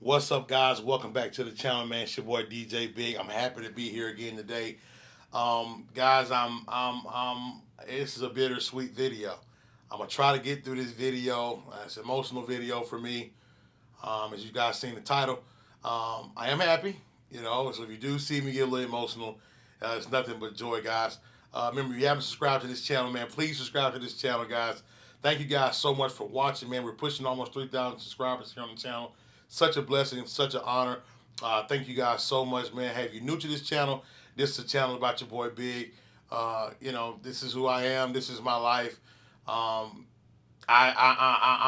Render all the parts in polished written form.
What's up, guys? Welcome back to the channel, man. It's your boy DJ Big. I'm happy to be here again today, guys. This is a bittersweet video. I'm gonna try to get through this video. It's an emotional video for me. As you guys seen the title, I am happy. So if you do see me get a little emotional, it's nothing but joy, guys. Remember, if you haven't subscribed to this channel, man, please subscribe to this channel, guys. Thank you guys so much for watching, man. We're pushing almost 3,000 subscribers here on the channel. Such a blessing, such an honor. Thank you guys so much, man. Hey, if you're new to this channel, this is a channel about your boy Big. This is who I am. This is my life. I'm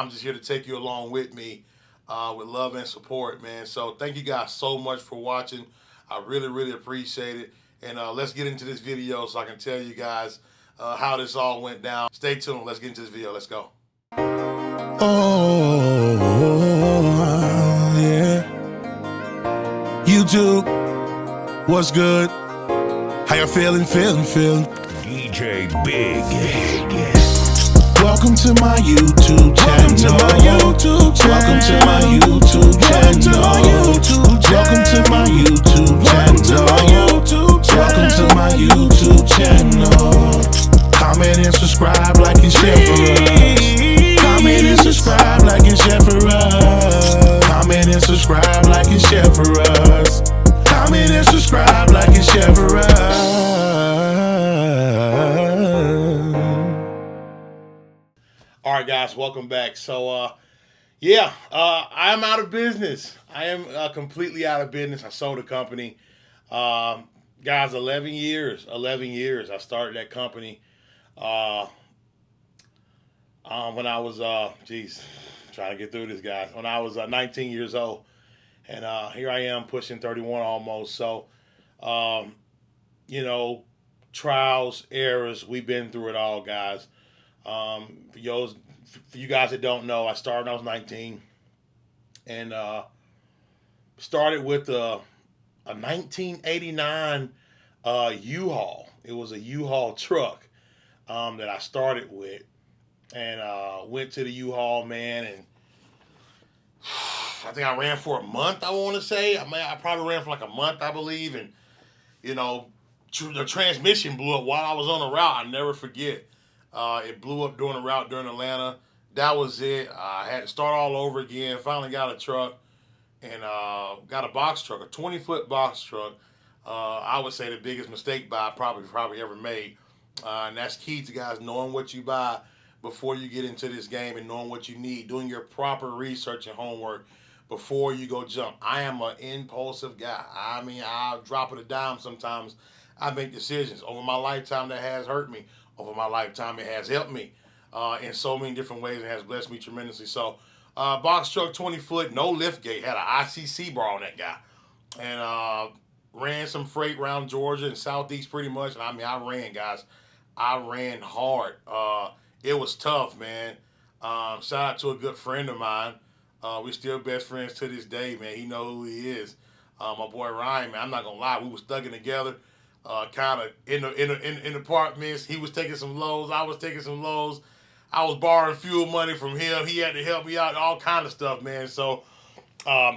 just here to take you along with me with love and support, man. So thank you guys so much for watching. I really, really appreciate it. And let's get into this video so I can tell you guys how this all went down. Stay tuned. Let's get into this video. Let's go. Oh, yeah. YouTube, what's good? How you feeling? DJ Big. Welcome to my YouTube channel. Welcome to my YouTube channel. Welcome to my YouTube channel. Welcome to my YouTube channel. Comment and subscribe, like and share for us. Comment and subscribe, like and share for us. Comment and subscribe, like and share for us. Comment and subscribe, like and share for us. All right, guys, welcome back. So, I'm out of business. I am completely out of business. I sold a company. Guys, 11 years. 11 years. I started that company when I was, trying to get through this, guys. When I was 19 years old. And here I am pushing 31 almost. So, trials, errors, we've been through it all, guys. For you guys that don't know, I started when I was 19 and started with a 1989 U-Haul. It was a U-Haul truck that I started with, and went to the U-Haul, man, and I think I ran for a month, I want to say. I probably ran for like a month, I believe, and the transmission blew up while I was on the route. I never forget. It blew up during the route during Atlanta. That was it. I had to start all over again. Finally got a truck and got a box truck, a 20-foot box truck. I would say the biggest mistake I probably ever made. And that's key to guys knowing what you buy before you get into this game and knowing what you need, doing your proper research and homework before you go jump. I am an impulsive guy. I mean, I'll drop it a dime sometimes. I make decisions. Over my lifetime, that has hurt me. Over my lifetime, it has helped me in so many different ways and has blessed me tremendously. So, box truck, 20-foot, no lift gate, had an ICC bar on that guy. And ran some freight around Georgia and Southeast pretty much. And I ran, guys. I ran hard. It was tough, man. Shout out to a good friend of mine. We're still best friends to this day, man. He know who he is. My boy Ryan, man. I'm not gonna lie, we was stuck in together. Kind of in the apartments. He was taking some lows. I was taking some lows. I was borrowing fuel money from him. He had to help me out. All kind of stuff, man. So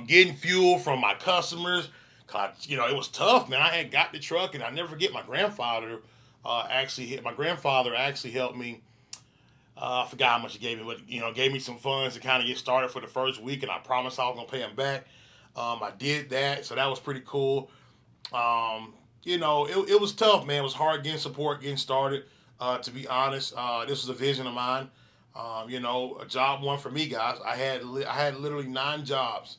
getting fuel from my customers. It was tough, man. I had got the truck, and I never forget my grandfather actually helped me. I forgot how much he gave me, but gave me some funds to kind of get started for the first week, and I promised I was gonna pay him back. I did that, so that was pretty cool. It was tough, man. It was hard getting support, getting started. To be honest, this was a vision of mine. A job one for me, guys. I had literally 9 jobs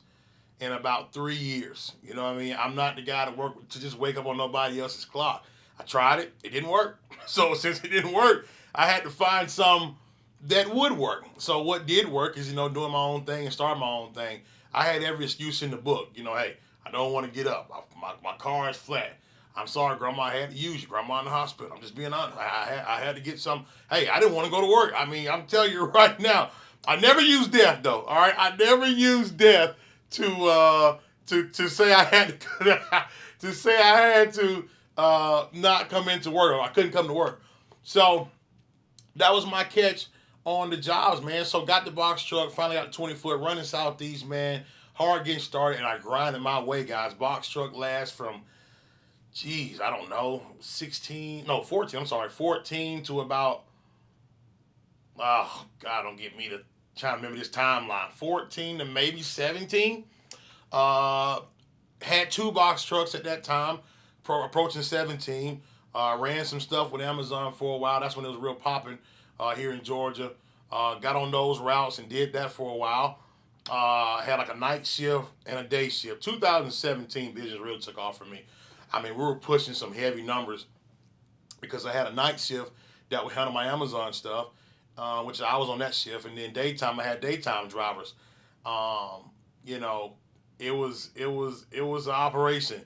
in about 3 years. You know what I mean? I'm not the guy to just wake up on nobody else's clock. I tried it. It didn't work. So since it didn't work, I had to find some that would work. So what did work is, doing my own thing and starting my own thing. I had every excuse in the book. Hey, I don't want to get up. My car is flat. I'm sorry, Grandma, I had to use you. Grandma in the hospital. I'm just being honest. I had to get some. Hey, I didn't want to go to work. I'm telling you right now, I never used death, though. All right? I never used death to say I had to not come into work, or I couldn't come to work. So that was my catch on the jobs, man. So got the box truck, finally got the 20-foot running Southeast, man. hard getting started, and I grinded my way, guys. Box truck lasts from, I don't know, 14 to about, oh, God, don't get me to try to remember this timeline. 14 to maybe 17. Had 2 box trucks at that time, approaching 17. Ran some stuff with Amazon for a while. That's when it was real popping here in Georgia. Got on those routes and did that for a while. Had like a night shift and a day shift. 2017 business really took off for me. I mean, we were pushing some heavy numbers because I had a night shift that would handle my Amazon stuff, which I was on that shift, and then daytime I had daytime drivers. You know, it was an operation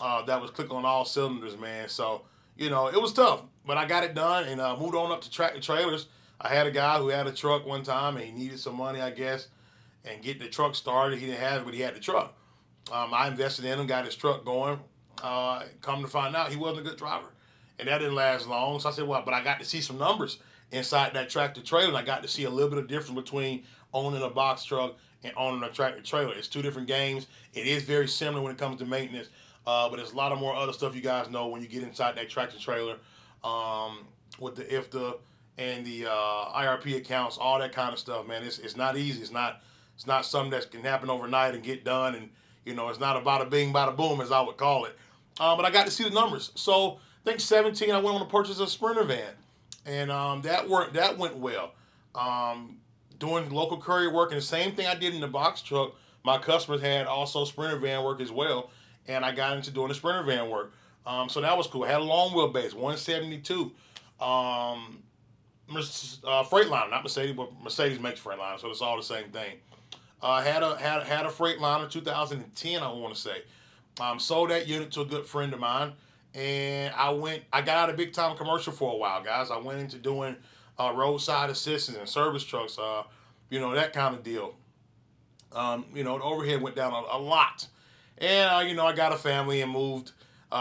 that was clicking on all cylinders, man. So it was tough, but I got it done and moved on up to tractor trailers. I had a guy who had a truck one time and he needed some money, I guess, and get the truck started. He didn't have it, but he had the truck. I invested in him, got his truck going. Come to find out, he wasn't a good driver, and that didn't last long. So I said, well, but I got to see some numbers inside that tractor trailer, and I got to see a little bit of difference between owning a box truck and owning a tractor trailer. It's 2 different games. It is very similar when it comes to maintenance, but there's a lot of more other stuff you guys know when you get inside that tractor trailer, with the IFTA and the IRP accounts, all that kind of stuff, man. It's not easy. It's not something that can happen overnight and get done, and it's not about a bing, bada boom, as I would call it. But I got to see the numbers. So I think 17, I went on to purchase a Sprinter van, and that went well. Doing local courier work, and the same thing I did in the box truck, my customers had also Sprinter van work as well, and I got into doing the Sprinter van work. So that was cool. I had a long wheelbase, 172. Freightliner, not Mercedes, but Mercedes makes Freightliner, so it's all the same thing. Had a Freightliner 2010, I want to say. Sold that unit to a good friend of mine, and I got out of big time commercial for a while, guys. I went into doing roadside assistance and service trucks, that kind of deal. The overhead went down a lot, and I got a family and moved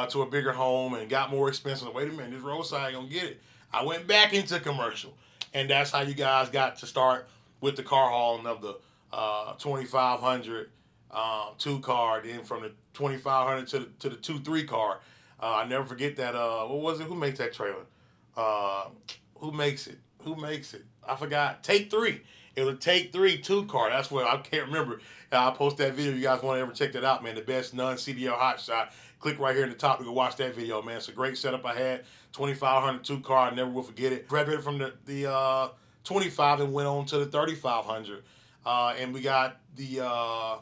to a bigger home and got more expensive. Wait a minute, this roadside ain't gonna get it. I went back into commercial, and that's how you guys got to start with the car hauling of the 2500 2 car, then from the 2500 to the 2-3 car. I never forget that. What was it? Who makes that trailer? Who makes it? I forgot. Take 3. It was a Take 3 2 car. That's what I can't remember. I'll post that video. You guys want to ever check that out, man? The best non-CDL hot shot. Click right here in the top. You can watch that video, man. It's a great setup I had. 2500 2 car. I never will forget it. Graduated from the 25 and went on to the 3500. And we got the, I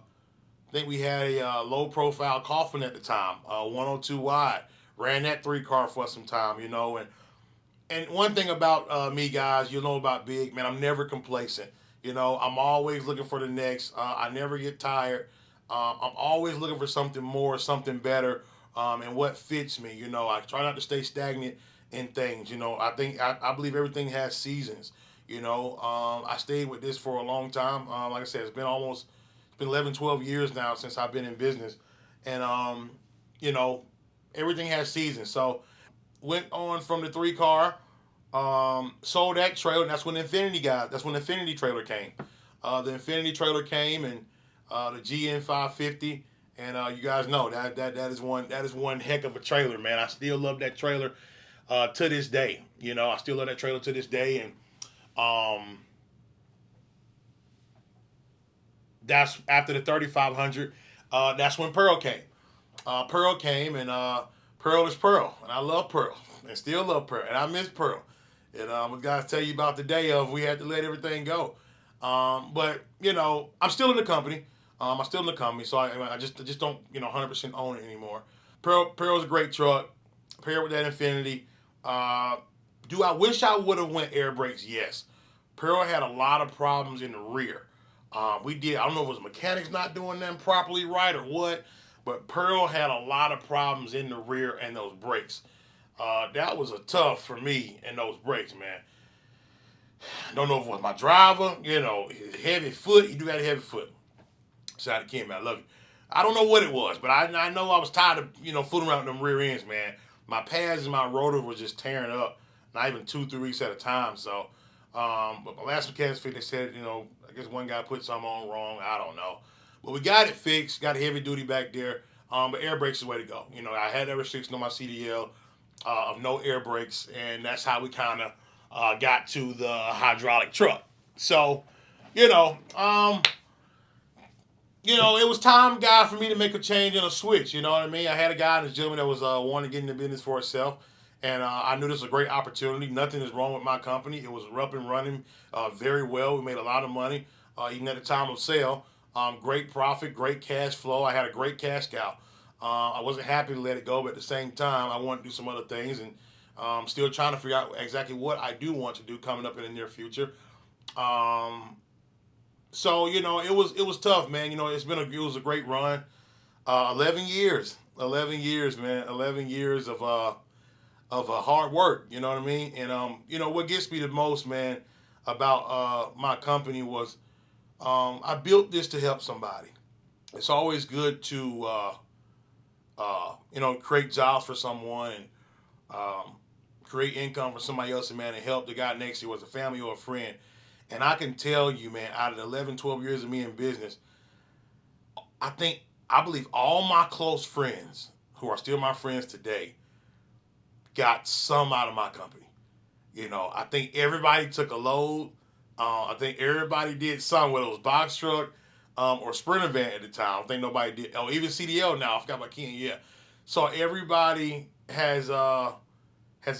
think we had a low profile coffin at the time, 102 wide. Ran that 3 car for some time, and one thing about me, guys, about Big, man, I'm never complacent. I'm always looking for the next. I never get tired. I'm always looking for something more, something better, and what fits me. I try not to stay stagnant in things. I believe everything has seasons. I stayed with this for a long time. Like I said, it's been 11, 12 years now since I've been in business, and everything has seasons. So went on from the 3 car, sold that trailer, and that's when the Infinity trailer came. The Infinity trailer came, and the GN 550, and you guys know that is one heck of a trailer, man. I still love that trailer to this day. I still love that trailer to this day, and that's after the 3500. That's when Pearl came. Pearl came, and Pearl is Pearl, and I love Pearl, and still love Pearl, and I miss Pearl. And I'm gonna tell you about the day of we had to let everything go. But I'm still in the company. So I just don't 100% own it anymore. Pearl's a great truck. Paired with that Infinity. Do I wish I would have went air brakes? Yes. Pearl had a lot of problems in the rear. I don't know if it was mechanics not doing them properly right or what, but Pearl had a lot of problems in the rear and those brakes. That was a tough for me in those brakes, man. Don't know if it was my driver, heavy foot. You do got a heavy foot. Shout out to Kim, man, I love you. I don't know what it was, but I know I was tired of fooling around with them rear ends, man. My pads and my rotor was just tearing up, not even 2-3 weeks at a time. So, but my last mechanics fit, they said, I guess one guy put something on wrong. I don't know. But we got it fixed, got heavy duty back there. But air brakes is the way to go. You know, I had that restriction on my CDL of no air brakes, and that's how we kind of got to the hydraulic truck. So, you know, it was time, guy, for me to make a change and a switch. You know what I mean? I had a guy in this gentleman that was wanting to get into business for himself, and I knew this was a great opportunity. Nothing is wrong with my company. It was up and running very well. We made a lot of money, even at the time of sale. Great profit, great cash flow. I had a great cash cow. I wasn't happy to let it go, but at the same time, I wanted to do some other things, and still trying to figure out exactly what I do want to do coming up in the near future. So it was tough, man. It was a great run. 11 years, man. 11 years of hard work. You know what I mean? And what gets me the most, man, about my company was I built this to help somebody. It's always good to create jobs for someone and create income for somebody else, and man, and help the guy next to you, was a family or a friend. And I can tell you, man, out of the 11, 12 years of me in business, I believe all my close friends, who are still my friends today, got some out of my company. I think everybody took a load. I think everybody did some, whether it was box truck or Sprinter van at the time. I think nobody did. Oh, even CDL now. I forgot about Ken. Yeah. So everybody has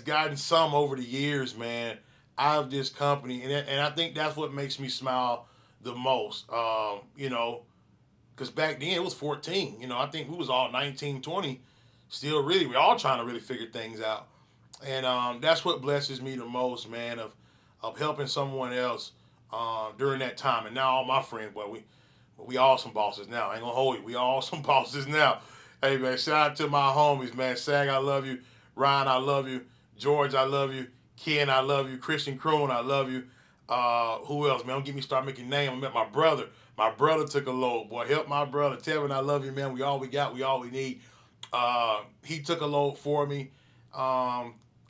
gotten some over the years, man, out of this company, and I think that's what makes me smile the most. Because back then it was 14. I think we was all 19, 20. Still, really, we're all trying to really figure things out, and that's what blesses me the most, man, of helping someone else during that time. And now all my friends, boy, we all some bosses now. I ain't gonna hold you. We all some bosses now. Hey, man, shout out to my homies, man. Sag, I love you. Ryan, I love you. George, I love you. Ken, I love you. Christian Kroon, I love you. Who else, man? Don't get me started making names. I met my brother. My brother took a load. Boy, help my brother. Tevin, I love you, man. We all we got. We all we need. He took a load for me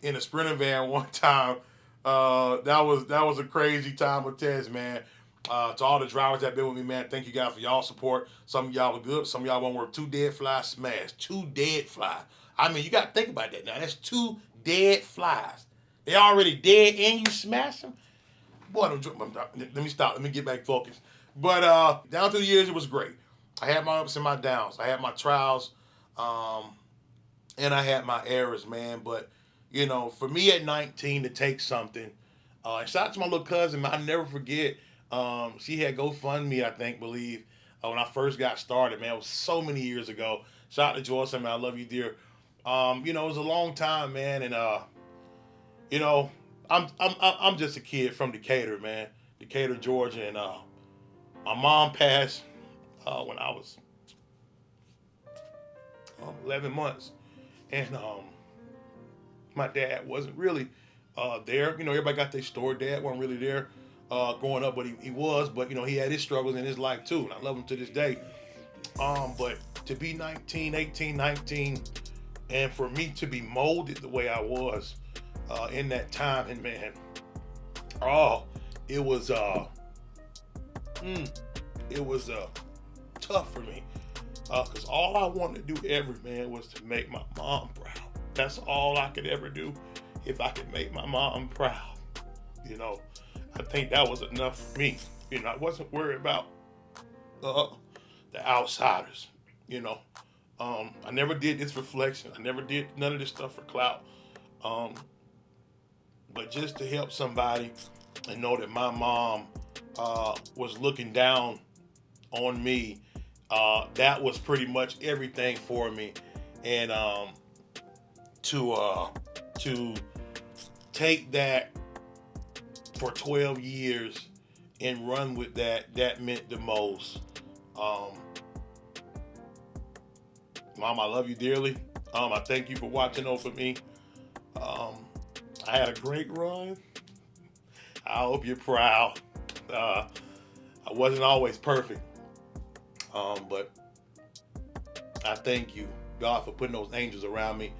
in a Sprinter van one time. That was a crazy time of test, man. To all the drivers that been with me, man, thank you guys for y'all support. Some of y'all were good. Some of y'all won't work. 2 dead flies smashed. 2 dead flies. I mean, you got to think about that now. That's 2 dead flies. They already dead and you smash them? Boy, let me stop. Let me get back focused. But down through the years, it was great. I had my ups and my downs. I had my trials, and I had my errors, man. But, for me at 19 to take something, and shout out to my little cousin, man, I never forget. She had GoFundMe, I believe, when I first got started, man. It was so many years ago. Shout out to Joyce, man. I love you, dear. It was a long time, man, and I'm just a kid from Decatur, man. Decatur, Georgia, and my mom passed when I was 11 months, and my dad wasn't really there. Everybody got their story. Dad wasn't really there growing up, but he was. But he had his struggles in his life too, and I love him to this day. But to be 19, 18, 19, and for me to be molded the way I was in that time, and man, it was tough for me, because all I wanted to do ever, man, was to make my mom proud. That's all I could ever do, if I could make my mom proud. I think that was enough for me. I wasn't worried about the outsiders. I never did this for flexing. I never did none of this stuff for clout. But just to help somebody and know that my mom was looking down on me, that was pretty much everything for me. And to take that for 12 years and run with that meant the most. Mom, I love you dearly. I thank you for watching over me. I had a great run. I hope you're proud. I wasn't always perfect, but I thank you, God, for putting those angels around me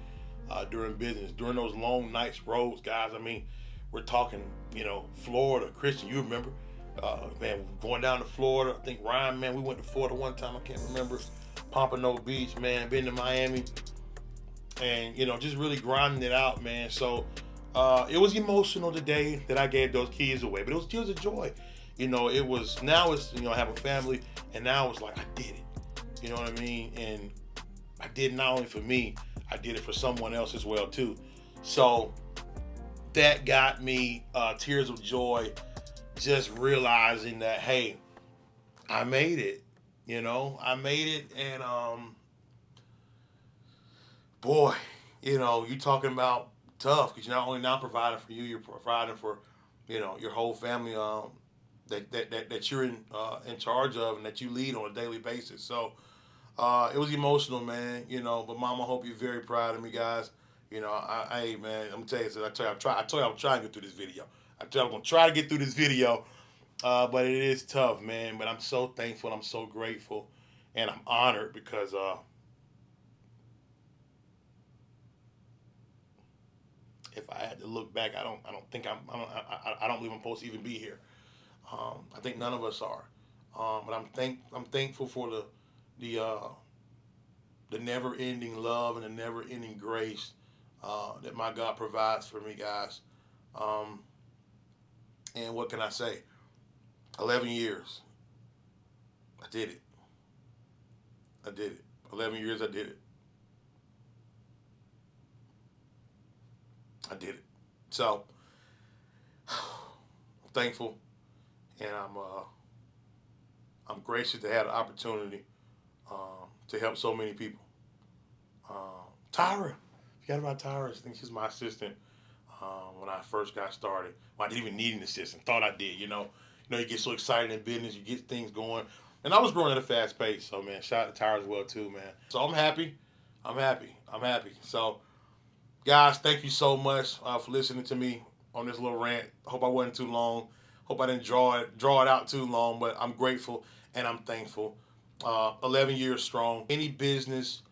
during business, during those long nights, roads, guys. I mean, we're talking, Florida, Christian, you remember, Man, going down to Florida. I think Ryan, man, we went to Florida one time. I can't remember. Pompano Beach, man. Been to Miami. And, you know, just really grinding it out, man. So it was emotional the day that I gave those keys away. But it was tears of joy. You know, now it's, you know, I have a family. And now it's like, I did it. You know what I mean? And I did it not only for me, I did it for someone else as well, too. So that got me tears of joy, just realizing that, hey, I made it. You know, I made it. And, boy, you know, you talking about tough, because you're not only now providing for you, you're providing for, you know, your whole family that you're in charge of and that you lead on a daily basis. So it was emotional, man, you know, but Mom, I hope you're very proud of me, guys. You know, hey, man, I'm going to tell you, I told you I was trying to get through this video. I told you I'm going to try to get through this video, but it is tough, man. But I'm so thankful, I'm so grateful, and I'm honored because if I had to look back, I don't believe I'm supposed to even be here. I think none of us are, but I'm thankful for the never-ending love and the never-ending grace that my God provides for me, guys. And what can I say? 11 years. I did it. 11 years, I did it. I did it. So I'm thankful, and I'm gracious to have the opportunity to help so many people. Tyra, forgot about Tyra. I think she's my assistant when I first got started. Well, I didn't even need an assistant. Thought I did. You know, you get so excited in business, you get things going, and I was growing at a fast pace. So, man, shout out to Tyra as well too, man. So I'm happy. So, guys, thank you so much for listening to me on this little rant. Hope I wasn't too long. Hope I didn't draw it out too long, but I'm grateful and I'm thankful. 11 years strong. Any business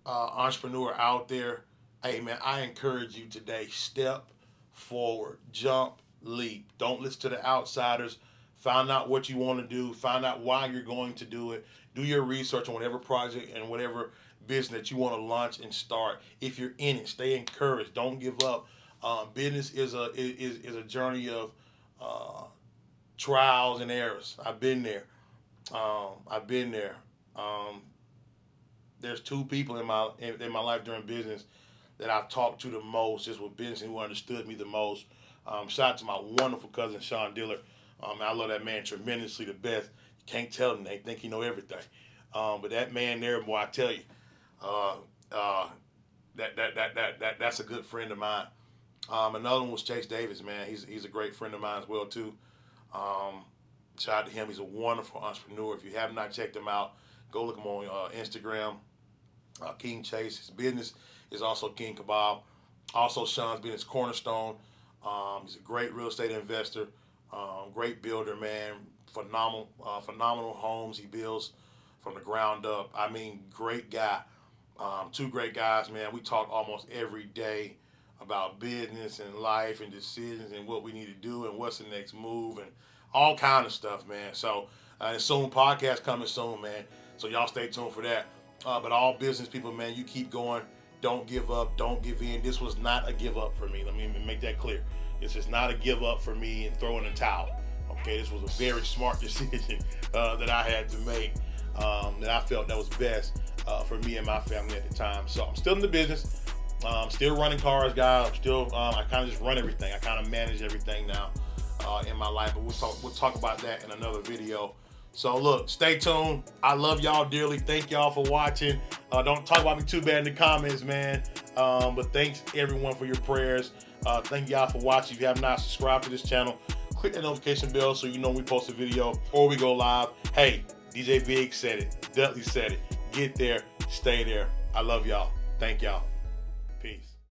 entrepreneur out there, hey, man, I encourage you today, step forward, jump, leap. Don't listen to the outsiders. Find out what you want to do. Find out why you're going to do it. Do your research on whatever project and whatever business that you want to launch and start. If you're in it, stay encouraged. Don't give up. Business is a journey of trials and errors. I've been there. There's two people in my life during business that I've talked to the most, just with business, and who understood me the most. Shout out to my wonderful cousin Sean Dillard. I love that man tremendously, the best. You can't tell him; they think he know everything. But that man there, boy, I tell you, that's a good friend of mine. Another one was Chase Davis, man. He's a great friend of mine as well too. Shout out to him. He's a wonderful entrepreneur. If you have not checked him out, go look him on Instagram. King Chase. His business is also King Kebab. Also, Sean's business Cornerstone. He's a great real estate investor, great builder, man. Phenomenal homes he builds from the ground up. I mean, great guy. Two great guys, man. We talk almost every day about business and life and decisions and what we need to do and what's the next move and all kind of stuff, man. So, and soon, podcast coming soon, man. So y'all stay tuned for that. But all business people, man, you keep going. Don't give up. Don't give in. This was not a give up for me. Let me make that clear. This is not a give up for me and throwing a towel. Okay, this was a very smart decision that I had to make, that I felt that was best for me and my family at the time. So I'm still in the business. Still running cars, guys. I'm still, I kind of just run everything. I kind of manage everything now in my life. But we'll talk about that in another video. So look, stay tuned. I love y'all dearly. Thank y'all for watching. Don't talk about me too bad in the comments, man. But thanks everyone for your prayers. Thank y'all for watching. If you have not subscribed to this channel, click that notification bell so you know when we post a video or we go live. Hey, DJ Big said it. Dudley said it. Get there. Stay there. I love y'all. Thank y'all. Peace.